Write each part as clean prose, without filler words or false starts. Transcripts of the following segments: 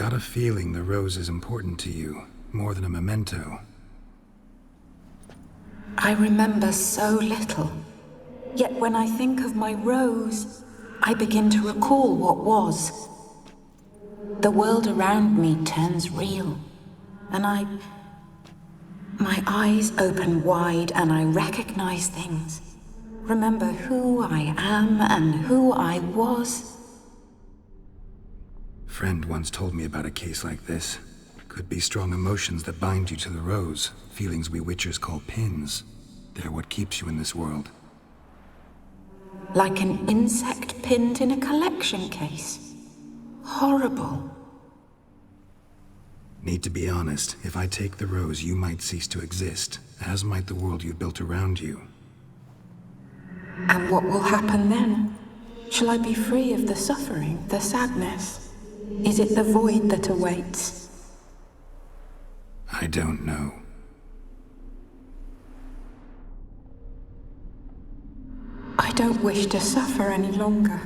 got a feeling the rose is important to you, more than a memento. I remember so little. Yet when I think of my rose, I begin to recall what was. The world around me turns real, and my eyes open wide and I recognize things. Remember who I am and who I was. Friend once told me about a case like this. Could be strong emotions that bind you to the rose, feelings we witchers call pins. They're what keeps you in this world. Like an insect pinned in a collection case. Horrible. Need to be honest, if I take the rose, you might cease to exist, as might the world you've built around you. And what will happen then? Shall I be free of the suffering, the sadness? Is it the void that awaits? I don't know. I don't wish to suffer any longer,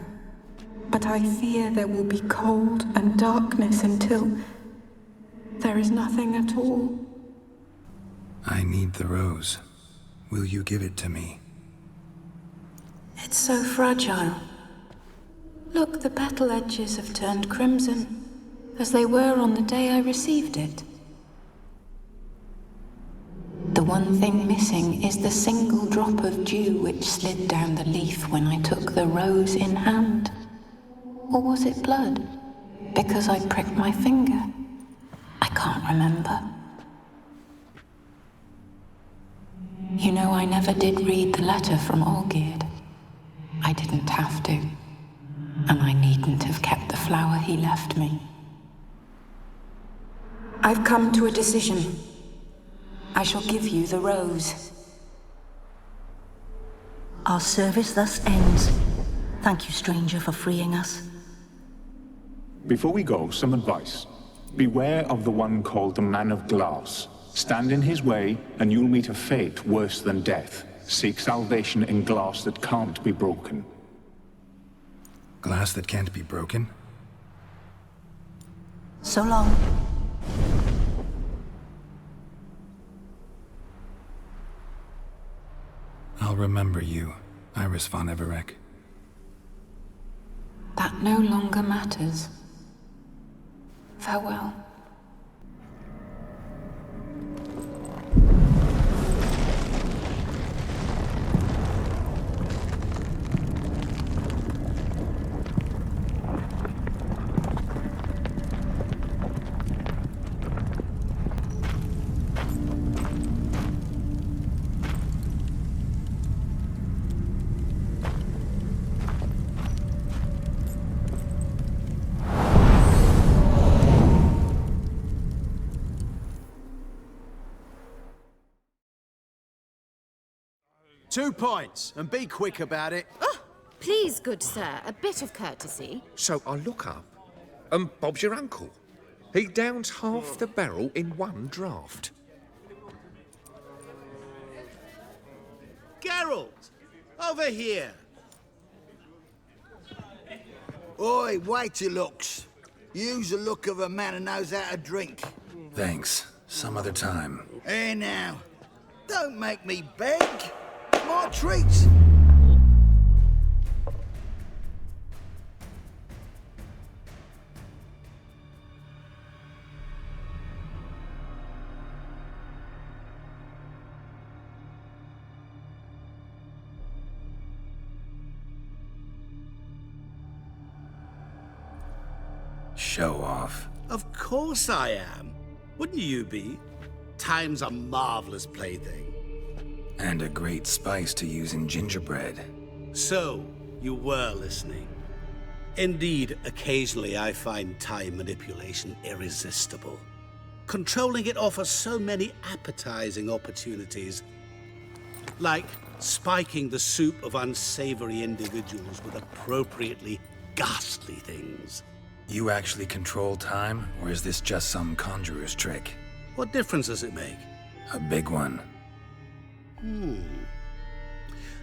but I fear there will be cold and darkness until there is nothing at all. I need the rose. Will you give it to me? It's so fragile. Look, the petal edges have turned crimson, as they were on the day I received it. The one thing missing is the single drop of dew which slid down the leaf when I took the rose in hand. Or was it blood? Because I pricked my finger. I can't remember. You know, I never did read the letter from Olgierd. I didn't have to. And I needn't have kept the flower he left me. I've come to a decision. I shall give you the rose. Our service thus ends. Thank you, stranger, for freeing us. Before we go, some advice. Beware of the one called the Man of Glass. Stand in his way, and you'll meet a fate worse than death. Seek salvation in glass that can't be broken. Glass that can't be broken? So long. I'll remember you, Iris von Everec. That no longer matters. Farewell. Two pints, and be quick about it. Oh, please, good sir, a bit of courtesy. So I look up, and Bob's your uncle. He downs half the barrel in one draught. Geralt, over here. Oi, wait your looks. Use the look of a man who knows how to drink. Thanks. Some other time. Here now. Don't make me beg. My treats. Show off. Of course I am. Wouldn't you be? Time's a marvelous plaything. And a great spice to use in gingerbread. So, you were listening. Indeed, occasionally I find time manipulation irresistible. Controlling it offers so many appetizing opportunities, like spiking the soup of unsavory individuals with appropriately ghastly things. You actually control time, or is this just some conjurer's trick? What difference does it make? A big one.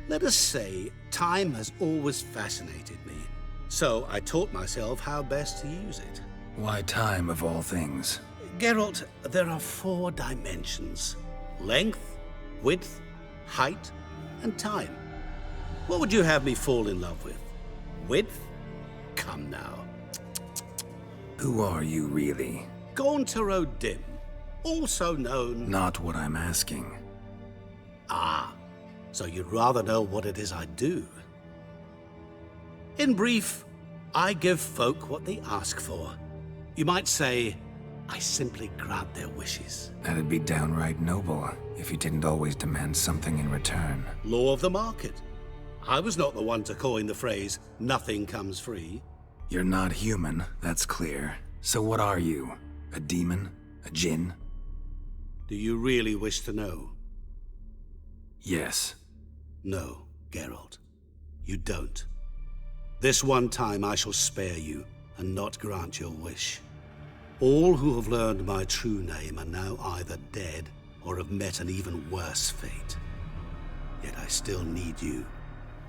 Let us say time has always fascinated me, so I taught myself how best to use it. Why time, of all things? Geralt, there are 4 dimensions. Length, width, height, and time. What would you have me fall in love with? Width? Come now. Who are you, really? Gauntero Dim, also known... Not what I'm asking. Ah, so you'd rather know what it is I do. In brief, I give folk what they ask for. You might say, I simply grant their wishes. That'd be downright noble, if you didn't always demand something in return. Law of the market. I was not the one to coin the phrase, nothing comes free. You're not human, that's clear. So what are you? A demon? A djinn? Do you really wish to know? Yes. No, Geralt. You don't. This one time I shall spare you, and not grant your wish. All who have learned my true name are now either dead, or have met an even worse fate. Yet I still need you.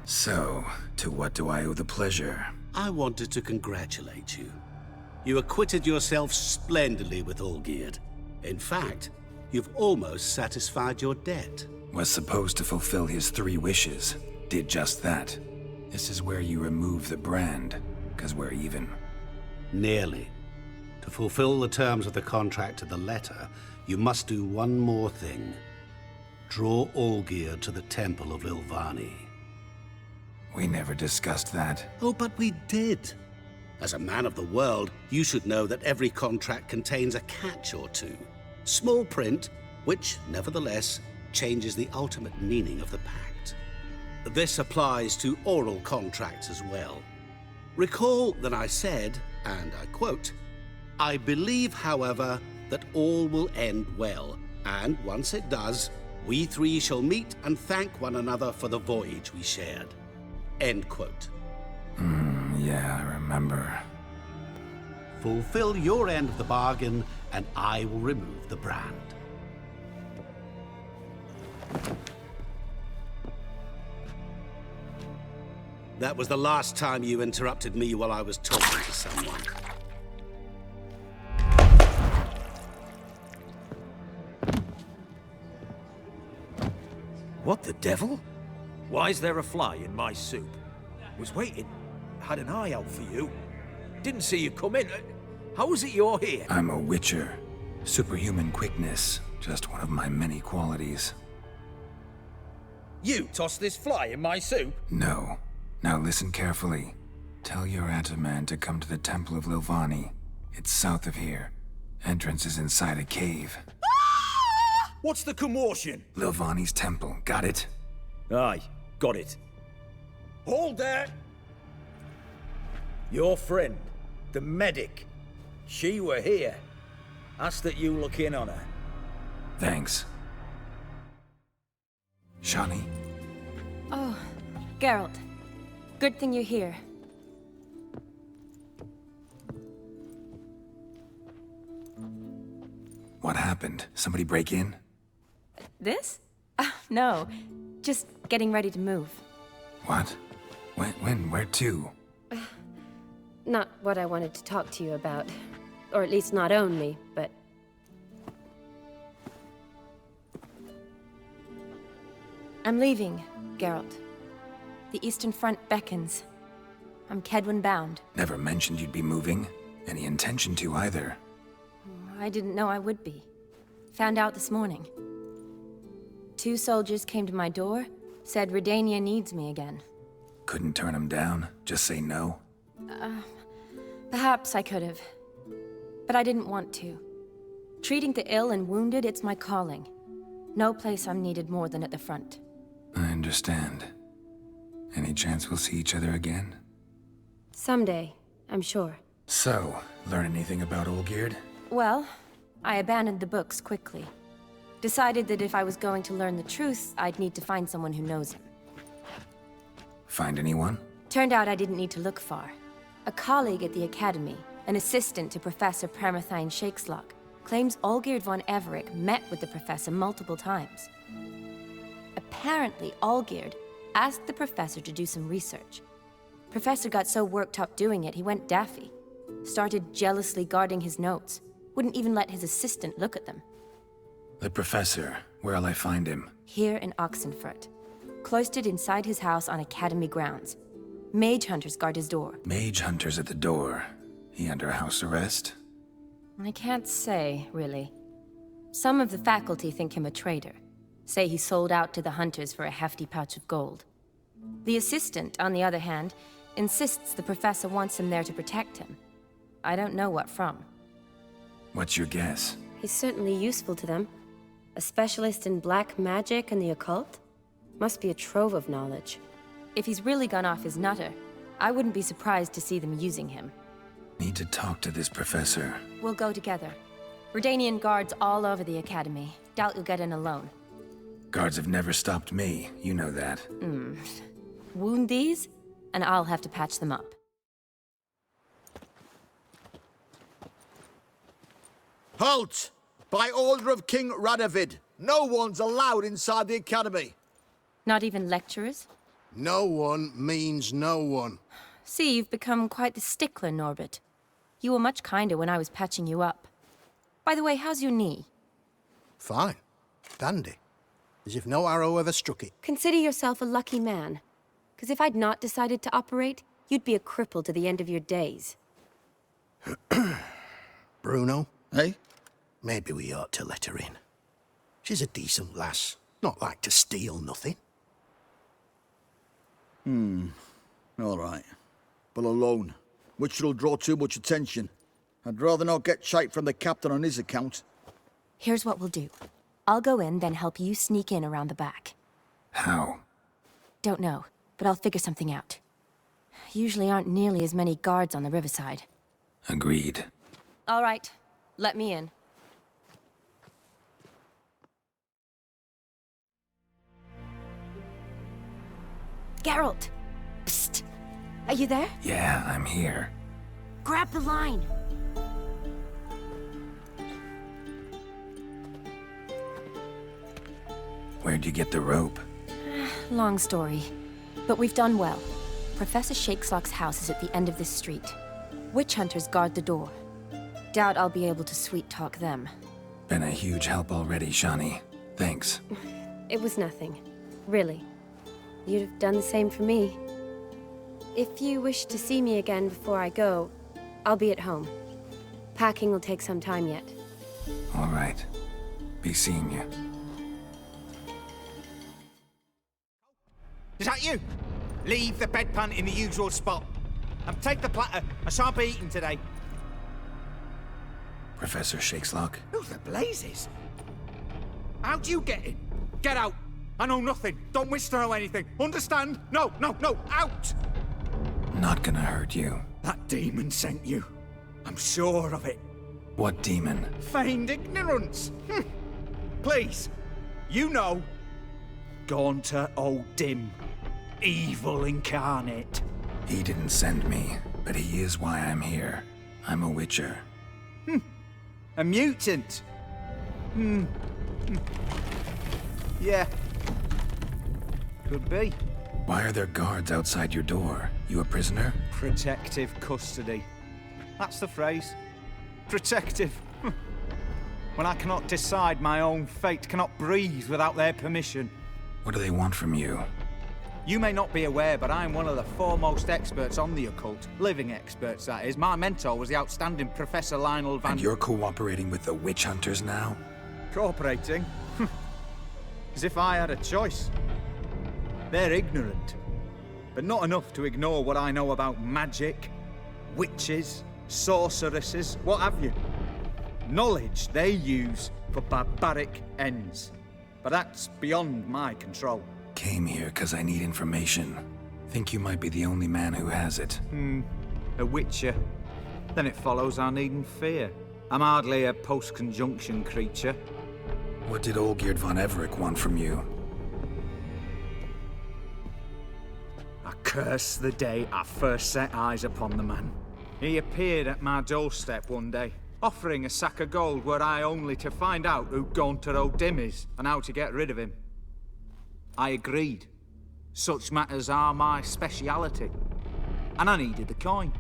So, to what do I owe the pleasure? I wanted to congratulate you. You acquitted yourself splendidly with Olgierd. In fact, you've almost satisfied your debt. Was supposed to fulfill his 3 wishes. Did just that. This is where you remove the brand, 'cause we're even. Nearly. To fulfill the terms of the contract to the letter, you must do one more thing. Draw Olgierd to the Temple of Lilvani. We never discussed that. Oh, but we did. As a man of the world, you should know that every contract contains a catch or two. Small print, which, nevertheless, changes the ultimate meaning of the pact. This applies to oral contracts as well. Recall that I said, and I quote, I believe, however, that all will end well, and once it does, we 3 shall meet and thank one another for the voyage we shared. End quote. Yeah, I remember. Fulfill your end of the bargain, and I will remove the brand. That was the last time you interrupted me while I was talking to someone. What the devil? Why is there a fly in my soup? Was waiting. Had an eye out for you. Didn't see you come in. How is it you're here? I'm a witcher. Superhuman quickness, just one of my many qualities. You tossed this fly in my soup? No. Now listen carefully. Tell your Ataman to come to the Temple of Lilvani. It's south of here. Entrance is inside a cave. What's the commotion? Lilvani's temple, got it? Aye, got it. Hold there! Your friend, the medic. She were here. Ask that you look in on her. Thanks. Shani? Oh, Geralt. Good thing you're here. What happened? Somebody break in? This? No. Just getting ready to move. What? When? Where to? Not what I wanted to talk to you about. Or at least not only, but... I'm leaving, Geralt. The Eastern Front beckons. I'm Kedwin bound. Never mentioned you'd be moving. Any intention to either. I didn't know I would be. Found out this morning. 2 soldiers came to my door, said Redania needs me again. Couldn't turn him down? Just say no? Perhaps I could have. But I didn't want to. Treating the ill and wounded, it's my calling. No place I'm needed more than at the front. I understand. Any chance we'll see each other again? Someday, I'm sure. So, learn anything about Olgierd? Well, I abandoned the books quickly. Decided that if I was going to learn the truth, I'd need to find someone who knows him. Find anyone? Turned out I didn't need to look far. A colleague at the Academy, an assistant to Professor Permathine Shakeslock, claims Olgierd von Everick met with the professor multiple times. Apparently, Olgierd asked the professor to do some research. Professor got so worked up doing it, he went daffy. Started jealously guarding his notes. Wouldn't even let his assistant look at them. The professor, where'll I find him? Here in Oxenfurt. Cloistered inside his house on Academy grounds. Mage hunters guard his door. Mage hunters at the door. He under house arrest? I can't say, really. Some of the faculty think him a traitor. Say he sold out to the hunters for a hefty pouch of gold. The assistant, on the other hand, insists the professor wants him there to protect him. I don't know what from. What's your guess? He's certainly useful to them. A specialist in black magic and the occult? Must be a trove of knowledge. If he's really gone off his nutter, I wouldn't be surprised to see them using him. Need to talk to this professor. We'll go together. Redanian guards all over the Academy. Doubt you'll get in alone. Guards have never stopped me, you know that. Wound these, and I'll have to patch them up. Halt! By order of King Radovid, no one's allowed inside the Academy. Not even lecturers? No one means no one. See, you've become quite the stickler, Norbert. You were much kinder when I was patching you up. By the way, how's your knee? Fine. Dandy. As if no arrow ever struck it. Consider yourself a lucky man. Because if I'd not decided to operate, you'd be a cripple to the end of your days. Bruno? Eh? Maybe we ought to let her in. She's a decent lass. Not like to steal nothing. All right. But alone, which will draw too much attention. I'd rather not get shite from the captain on his account. Here's what we'll do. I'll go in, then help you sneak in around the back. How? Don't know, but I'll figure something out. Usually aren't nearly as many guards on the riverside. Agreed. All right, let me in. Geralt! Psst! Are you there? Yeah, I'm here. Grab the line! Where'd you get the rope? Long story. But we've done well. Professor Shakeslock's house is at the end of this street. Witch hunters guard the door. Doubt I'll be able to sweet-talk them. Been a huge help already, Shani. Thanks. It was nothing. Really. You'd have done the same for me. If you wish to see me again before I go, I'll be at home. Packing will take some time yet. All right. Be seeing you. Is that you? Leave the bedpan in the usual spot. And take the platter. I shan't be eating today. Professor Shakeslock? Who the blazes? How'd you get in? Get out. I know nothing. Don't wish to know anything. Understand? No, no, no. Out! Not gonna hurt you. That demon sent you. I'm sure of it. What demon? Feigned ignorance. Please. You know. Gaunter O'Dim. Evil incarnate. He didn't send me, but he is why I'm here. I'm a witcher. A mutant. Yeah. Could be. Why are there guards outside your door? You a prisoner? Protective custody. That's the phrase. Protective. When I cannot decide my own fate, cannot breathe without their permission. What do they want from you? You may not be aware, but I'm one of the foremost experts on the occult. Living experts, that is. My mentor was the outstanding Professor Lionel Van... And you're cooperating with the witch hunters now? Cooperating? As if I had a choice. They're ignorant, but not enough to ignore what I know about magic, witches, sorceresses, what have you. Knowledge they use for barbaric ends. But that's beyond my control. Came here because I need information. Think you might be the only man who has it. A witcher. Then it follows I needn't fear. I'm hardly a post-conjunction creature. What did Olgierd von Everec want from you? I curse the day I first set eyes upon the man. He appeared at my doorstep one day, offering a sack of gold were I only to find out who Gaunter O'Dim is and how to get rid of him. I agreed. Such matters are my speciality. And I needed the coin.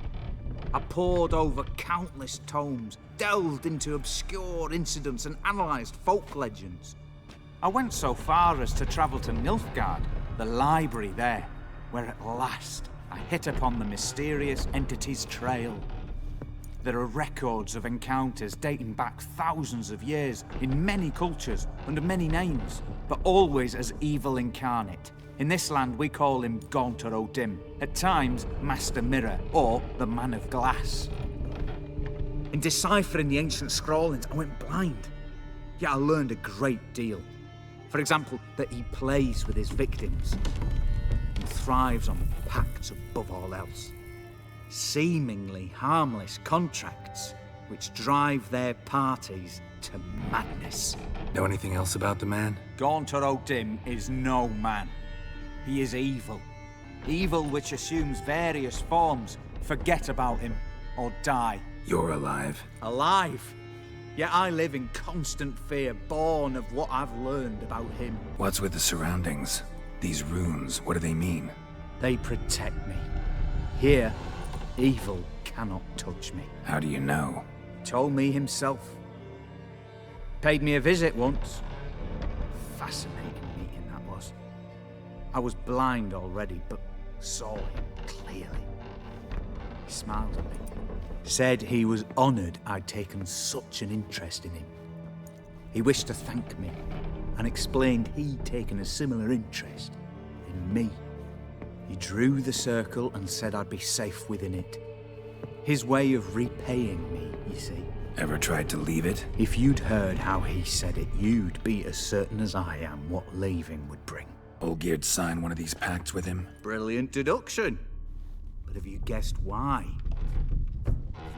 I pored over countless tomes, delved into obscure incidents and analysed folk legends. I went so far as to travel to Nilfgaard, the library there, where at last I hit upon the mysterious entity's trail. There are records of encounters dating back thousands of years in many cultures under many names, but always as evil incarnate. In this land we call him Gaunter O'Dim, at times Master Mirror or the Man of Glass. In deciphering the ancient scrawlings I went blind, yet I learned a great deal. For example, that he plays with his victims and thrives on pacts above all else. Seemingly harmless contracts which drive their parties to madness. Know anything else about the man? Gaunter O'Dim is no man. He is evil. Evil which assumes various forms. Forget about him or die. You're alive. Alive? Yet I live in constant fear, born of what I've learned about him. What's with the surroundings? These runes, what do they mean? They protect me. Here, evil cannot touch me. How do you know? Told me himself. Paid me a visit once. Fascinating meeting that was. I was blind already, but saw him clearly. He smiled at me. Said he was honoured I'd taken such an interest in him. He wished to thank me and explained he'd taken a similar interest in me. He drew the circle and said I'd be safe within it. His way of repaying me, you see. Ever tried to leave it? If you'd heard how he said it, you'd be as certain as I am what leaving would bring. Olgierd signed one of these pacts with him? Brilliant deduction. But have you guessed why?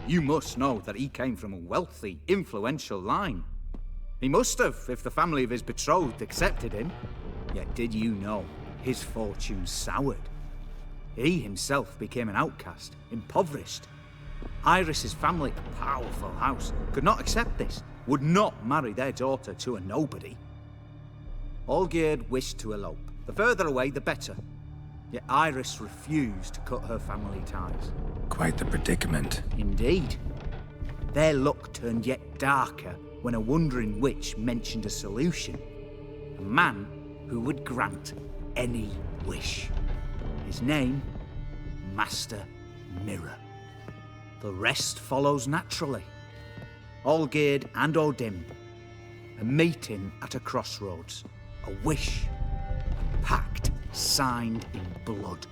You must know that he came from a wealthy, influential line. He must have, if the family of his betrothed accepted him. Yet did you know his fortune soured? He himself became an outcast, impoverished. Iris's family, a powerful house, could not accept this, would not marry their daughter to a nobody. Olgierd wished to elope. The further away, the better. Yet Iris refused to cut her family ties. Quite the predicament. Indeed. Their luck turned yet darker when a wandering witch mentioned a solution. A man who would grant any wish. His name, Master Mirror. The rest follows naturally. Olgierd and O'Dim, a meeting at a crossroads, a wish, a pact signed in blood,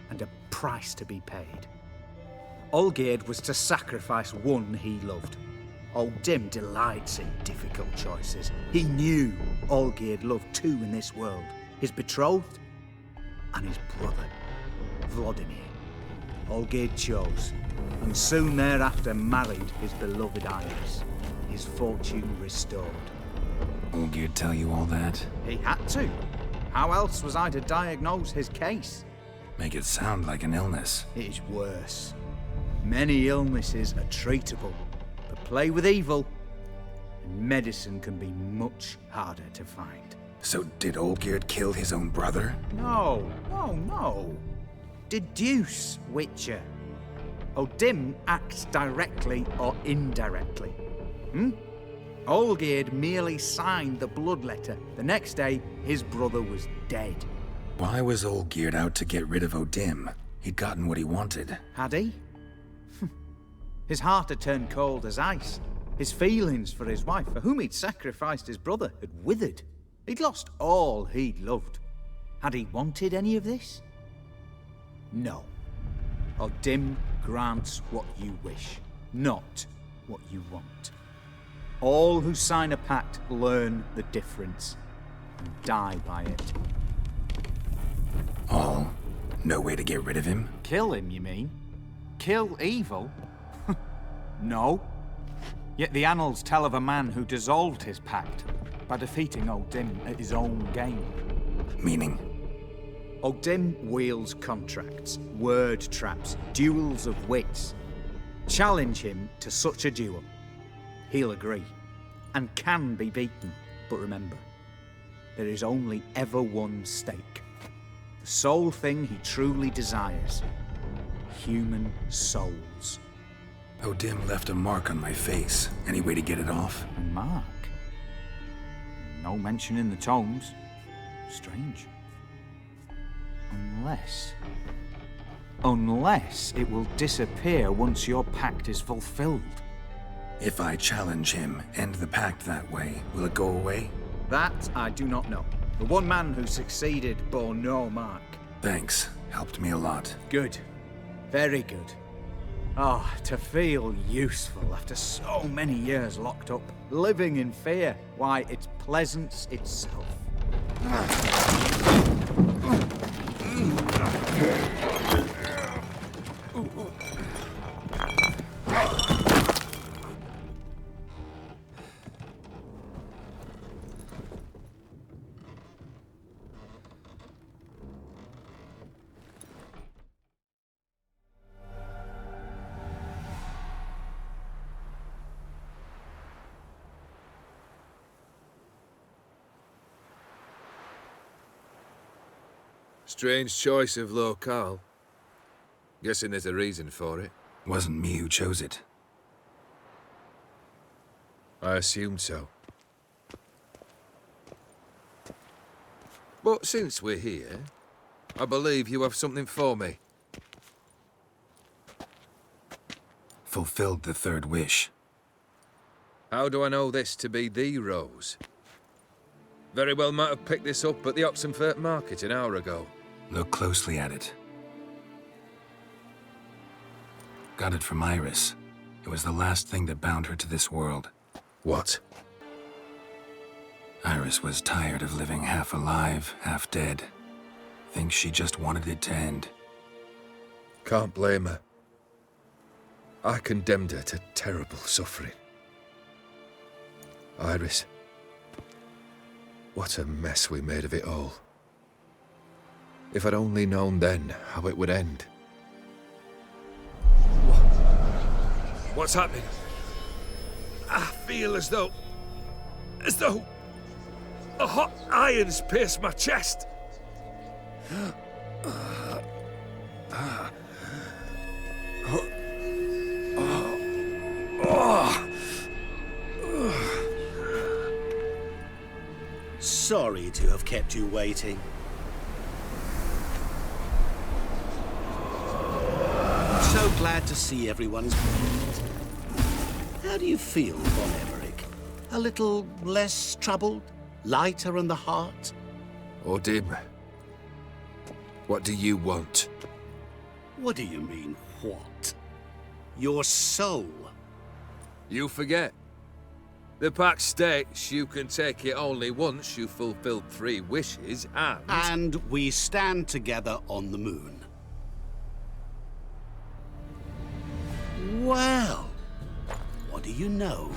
and a price to be paid. Olgierd was to sacrifice one he loved. O'Dim delights in difficult choices. He knew Olgierd loved two in this world, his betrothed and his brother, Vladimir. Olgierd chose, and soon thereafter married his beloved Iris, his fortune restored. Olgierd tell you all that? He had to. How else was I to diagnose his case? Make it sound like an illness. It is worse. Many illnesses are treatable, but play with evil, and medicine can be much harder to find. So did Olgierd kill his own brother? No. Deduce, Witcher. O'Dim acts directly or indirectly. Olgierd merely signed the blood letter. The next day, his brother was dead. Why was Olgierd out to get rid of O'Dim? He'd gotten what he wanted. Had he? His heart had turned cold as ice. His feelings for his wife, for whom he'd sacrificed his brother, had withered. He'd lost all he'd loved. Had he wanted any of this? No. O'Dim grants what you wish, not what you want. All who sign a pact learn the difference and die by it. All? No way to get rid of him? Kill him, you mean? Kill evil? No. Yet the annals tell of a man who dissolved his pact by defeating O'Dim at his own game. Meaning? O'Dim wields contracts, word traps, duels of wits. Challenge him to such a duel. He'll agree, and can be beaten. But remember, there is only ever one stake. The sole thing he truly desires. Human souls. O'Dim left a mark on my face. Any way to get it off? A mark? No mention in the tomes. Strange. Unless it will disappear once your pact is fulfilled. If I challenge him, end the pact that way, will it go away? That I do not know. The one man who succeeded bore no mark. Thanks. Helped me a lot. Good. Very good. Oh, to feel useful after so many years locked up, living in fear. Why, it's pleasance itself. Strange choice of locale. Guessing there's a reason for it. Wasn't me who chose it. I assumed so. But since we're here, I believe you have something for me. Fulfilled the third wish. How do I know this to be the rose? Very well might have picked this up at the Oxenfurt market an hour ago. Look closely at it. Got it from Iris. It was the last thing that bound her to this world. What? Iris was tired of living half alive, half dead. Thinks she just wanted it to end. Can't blame her. I condemned her to terrible suffering. Iris. What a mess we made of it all. If I'd only known then how it would end. What's happening? I feel as though a hot iron's pierced my chest. Sorry to have kept you waiting. So glad to see everyone's pleased. How do you feel, Von Emmerich? A little less troubled? Lighter in the heart? O'Dim, what do you want? What do you mean, what? Your soul. You forget. The pact states you can take it only once you've fulfilled 3 wishes, and... And we stand together on the moon. Well, what do you know?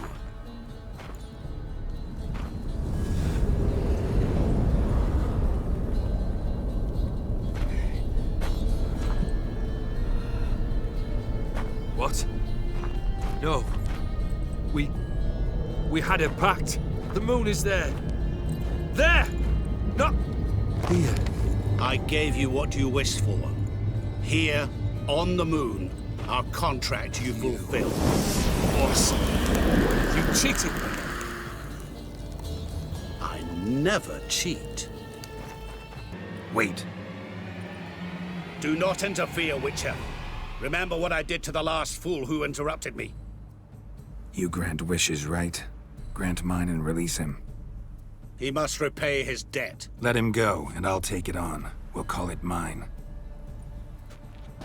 What? No. We had a pact. The moon is there. There! Not here. I gave you what you wished for. Here, on the moon, our contract you fulfilled. Awesome. You cheated me. I never cheat. Wait. Do not interfere, Witcher. Remember what I did to the last fool who interrupted me. You grant wishes, right? Grant mine and release him. He must repay his debt. Let him go, and I'll take it on. We'll call it mine.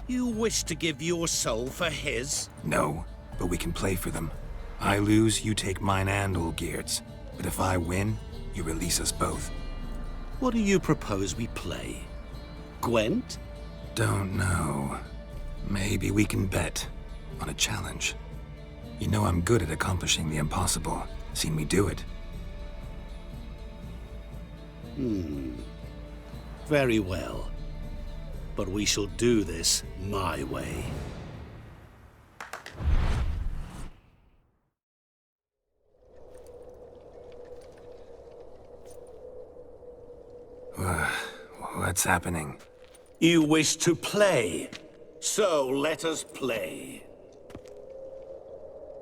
You wish to give your soul for his? No, but we can play for them. I lose, you take mine and Olgierd's. But if I win, you release us both. What do you propose we play? Gwent? Don't know. Maybe we can bet on a challenge. You know I'm good at accomplishing the impossible. Seen me do it. Very well. But we shall do this my way. What's happening? You wish to play, so let us play.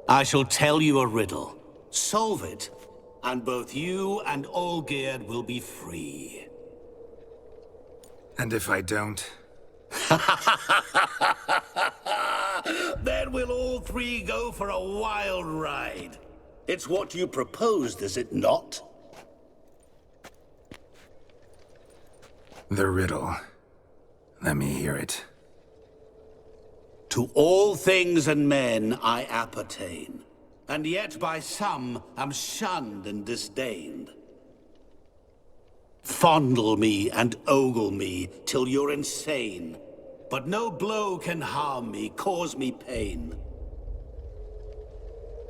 I shall tell you a riddle. Solve it, and both you and Olgierd will be free. And if I don't? Then we'll all three go for a wild ride. It's what you proposed, is it not? The riddle. Let me hear it. To all things and men I appertain, and yet by some am shunned and disdained. Fondle me and ogle me till you're insane, but no blow can harm me, cause me pain.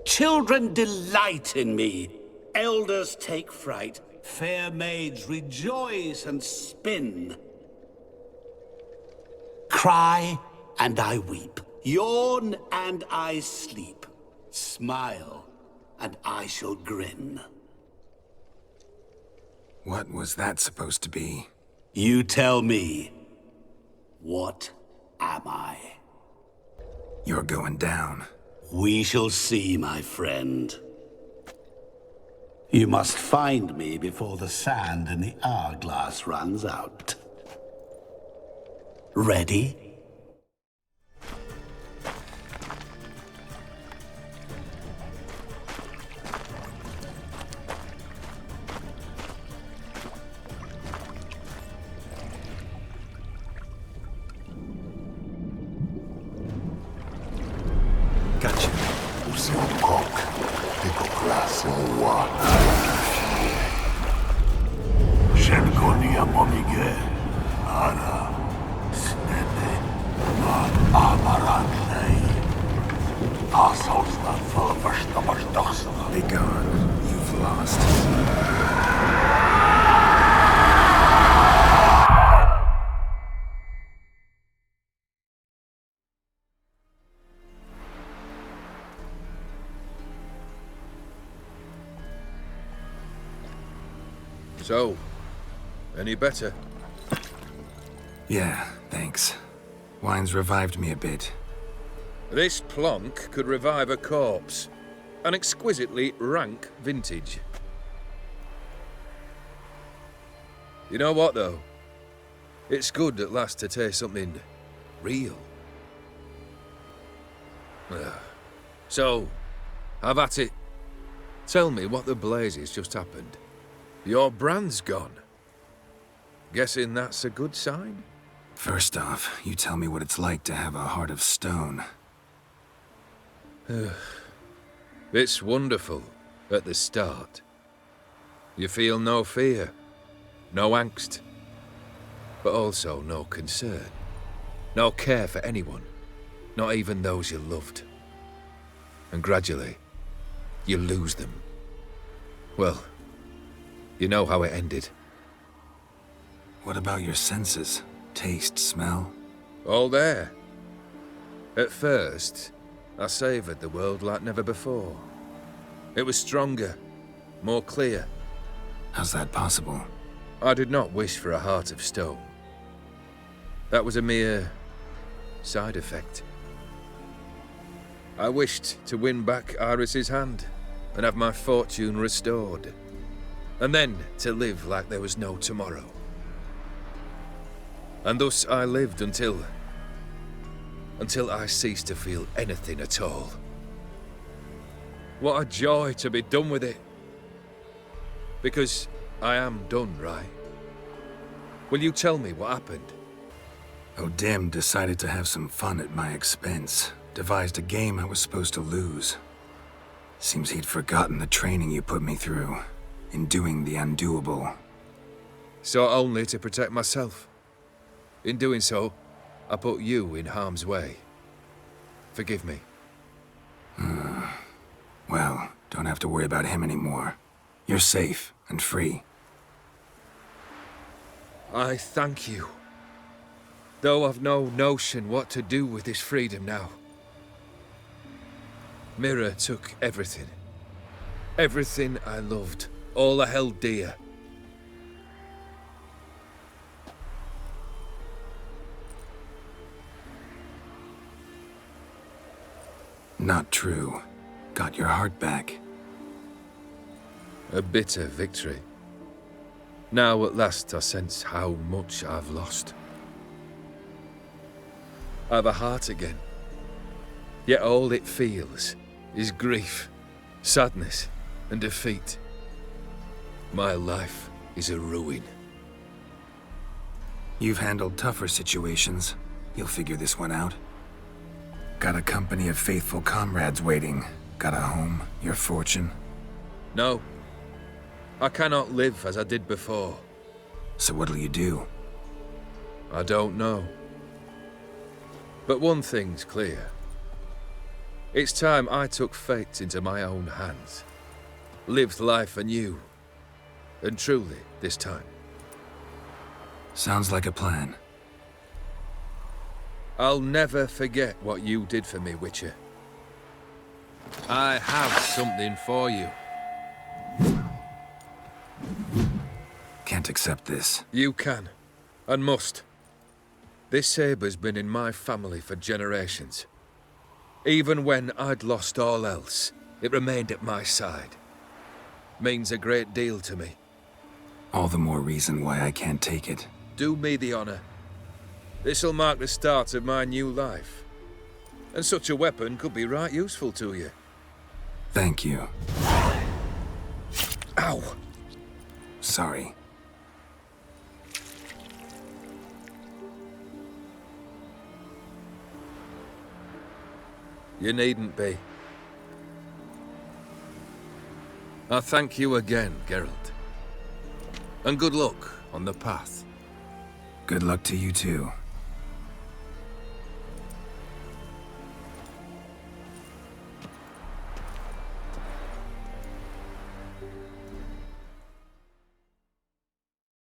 Children delight in me, elders take fright, fair maids rejoice and spin. Cry and I weep, yawn and I sleep, smile and I shall grin. What was that supposed to be? You tell me, what am I? You're going down. We shall see, my friend. You must find me before the sand in the hourglass runs out. Ready? Gotcha. Shengonia momige, ara, snede, ma amaranlei. Assaulstan for verstamasdagsana. Be gone. You've lost. So, any better? Yeah, thanks. Wine's revived me a bit. This plonk could revive a corpse. An exquisitely rank vintage. You know what, though? It's good at last to taste something real. So, have at it. Tell me what the blazes just happened. Your brand's gone. Guessing that's a good sign? First off, you tell me what it's like to have a heart of stone. It's wonderful at the start. You feel no fear, no angst, but also no concern, no care for anyone, not even those you loved. And gradually, you lose them. Well, you know how it ended. What about your senses? Taste, smell? All there. At first, I savoured the world like never before. It was stronger, more clear. How's that possible? I did not wish for a heart of stone. That was a mere side effect. I wished to win back Iris's hand and have my fortune restored. And then to live like there was no tomorrow. And thus I lived until I ceased to feel anything at all. What a joy to be done with it. Because I am done, right? Will you tell me what happened? O'Dim decided to have some fun at my expense. Devised a game I was supposed to lose. Seems he'd forgotten the training you put me through. In doing the undoable. Sought only to protect myself. In doing so, I put you in harm's way. Forgive me. Well, don't have to worry about him anymore. You're safe and free. I thank you. Though I've no notion what to do with this freedom now. Mira took everything. Everything I loved. All I held dear. Not true. got your heart back. A bitter victory. Now at last I sense how much I've lost. I've a heart again. Yet all it feels is grief, sadness, and defeat. My life is a ruin. You've handled tougher situations. You'll figure this one out. Got a company of faithful comrades waiting. Got a home, your fortune. No. I cannot live as I did before. So what'll you do? I don't know. But one thing's clear. It's time I took fate into my own hands. Lived life anew. And truly, this time. Sounds like a plan. I'll never forget what you did for me, Witcher. I have something for you. Can't accept this. You can, and must. This sabre's been in my family for generations. Even when I'd lost all else, it remained at my side. Means a great deal to me. All the more reason why I can't take it. Do me the honor. This'll mark the start of my new life. And such a weapon could be right useful to you. Thank you. Ow! Sorry. You needn't be. I thank you again, Geralt. And good luck on the path. Good luck to you too.